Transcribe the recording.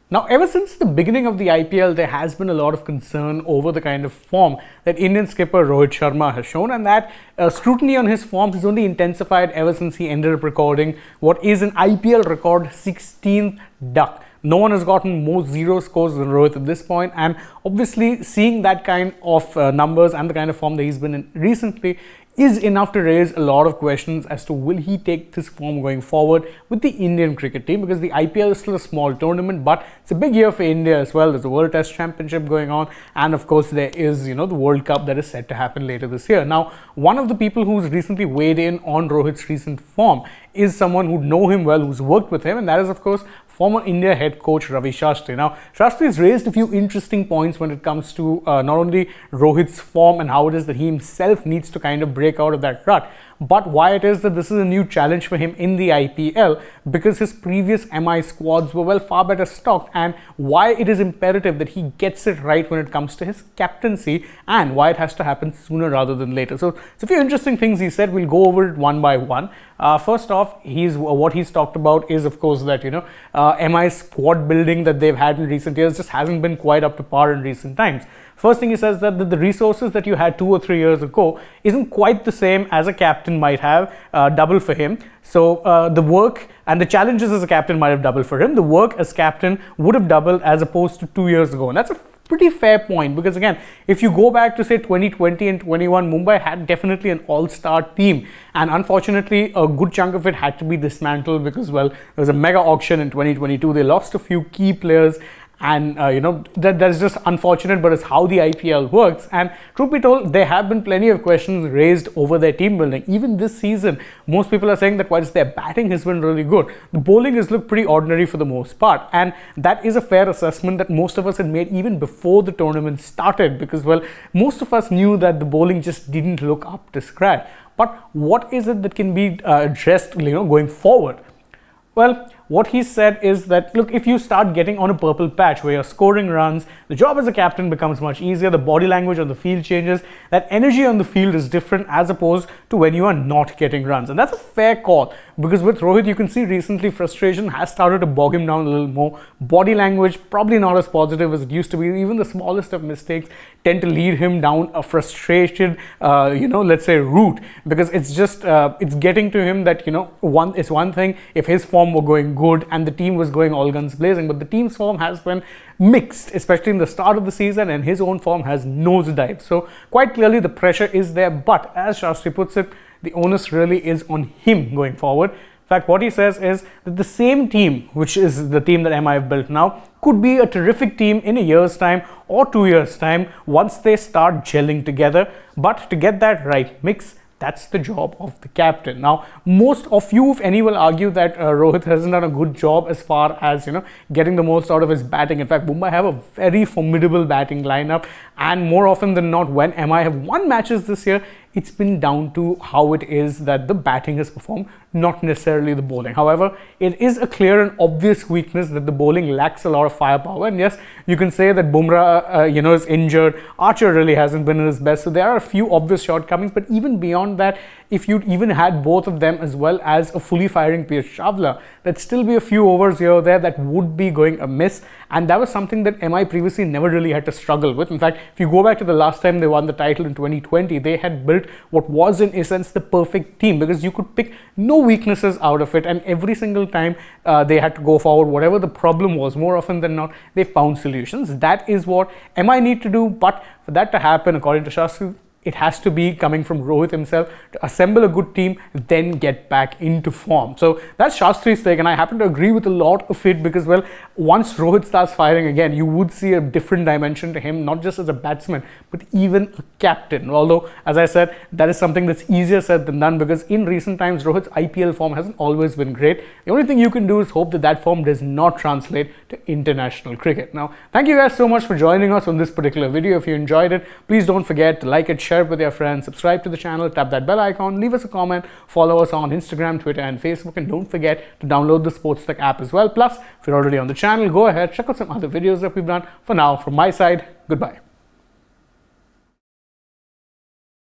Now, ever since the beginning of the IPL, there has been a lot of concern over the kind of form that Indian skipper Rohit Sharma has shown, and that scrutiny on his form has only intensified ever since he ended up recording what is an IPL record 16th duck. No one has gotten more zero scores than Rohit at this point, and obviously seeing that kind of numbers and the kind of form that he's been in recently is enough to raise a lot of questions as to will he take this form going forward with the Indian cricket team, because the IPL is still a small tournament, but it's a big year for India as well. There's a World Test Championship going on, and of course there is, the World Cup that is set to happen later this year. Now, one of the people who's recently weighed in on Rohit's recent form is someone who know him well, who's worked with him, and that is of course former India head coach Ravi Shastri. Now, Shastri has raised a few interesting points when it comes to not only Rohit's form and how it is that he himself needs to kind of break out of that rut, but why it is that this is a new challenge for him in the IPL, because his previous MI squads were far better stocked, and why it is imperative that he gets it right when it comes to his captaincy, and why it has to happen sooner rather than later. So it's a few interesting things he said. We'll go over it one by one. First off, what he's talked about is, of course, that MI squad building that they've had in recent years just hasn't been quite up to par in recent times. First thing he says that the resources that you had 2 or 3 years ago isn't quite the same as a captain might have, double for him. So the work and the challenges as a captain might have doubled for him. The work as captain would have doubled as opposed to 2 years ago, and that's a pretty fair point, because again, if you go back to say 2020 and 21, Mumbai had definitely an all-star team, and unfortunately a good chunk of it had to be dismantled because, well, there was a mega auction in 2022. They lost a few key players, and that's just unfortunate, but it's how the IPL works. And truth be told, there have been plenty of questions raised over their team building. Even this season, most people are saying that whilst their batting has been really good, the bowling has looked pretty ordinary for the most part, and that is a fair assessment that most of us had made even before the tournament started, because, well, most of us knew that the bowling just didn't look up to scratch. But what is it that can be addressed going forward? Well, what he said is that, look, if you start getting on a purple patch where you're scoring runs, the job as a captain becomes much easier, the body language on the field changes, that energy on the field is different as opposed to when you are not getting runs. And that's a fair call, because with Rohit, you can see recently frustration has started to bog him down a little more. Body language probably not as positive as it used to be. Even the smallest of mistakes tend to lead him down a frustrated, let's say route, because it's just, it's getting to him that, it's one thing if his form were going good and the team was going all guns blazing, but the team's form has been mixed, especially in the start of the season, and his own form has nosedived. So quite clearly the pressure is there, but as Shastri puts it, the onus really is on him going forward. In fact, what he says is that the same team, which is the team that MI have built now, could be a terrific team in a year's time or 2 years' time once they start gelling together. But to get that right mix, that's the job of the captain. Now, most of you, if any, will argue that Rohit hasn't done a good job as far as, getting the most out of his batting. In fact, Mumbai have a very formidable batting lineup, and more often than not, when MI have won matches this year, it's been down to how it is that the batting has performed, not necessarily the bowling. However, it is a clear and obvious weakness that the bowling lacks a lot of firepower. And yes, you can say that Bumrah, is injured. Archer really hasn't been in his best. So there are a few obvious shortcomings. But even beyond that, if you even had both of them as well as a fully firing Piyush Chawla, there'd still be a few overs here or there that would be going amiss. And that was something that MI previously never really had to struggle with. In fact, if you go back to the last time they won the title in 2020, they had built what was in essence the perfect team, because you could pick no weaknesses out of it, and every single time they had to go forward, whatever the problem was, more often than not, they found solutions. That is what MI need to do, but for that to happen, according to Shastri, it has to be coming from Rohit himself to assemble a good team, then get back into form. So that's Shastri's take, and I happen to agree with a lot of it, because, well, once Rohit starts firing again, you would see a different dimension to him, not just as a batsman, but even a captain. Although, as I said, that is something that's easier said than done, because in recent times, Rohit's IPL form hasn't always been great. The only thing you can do is hope that that form does not translate to international cricket. Now, thank you guys so much for joining us on this particular video. If you enjoyed it, please don't forget to like it, share it with your friends, subscribe to the channel, tap that bell icon, leave us a comment, follow us on Instagram, Twitter and Facebook, and don't forget to download the SportsTech app as well. Plus, if you're already on the channel, go ahead, check out some other videos that we've done. For now, from my side, goodbye.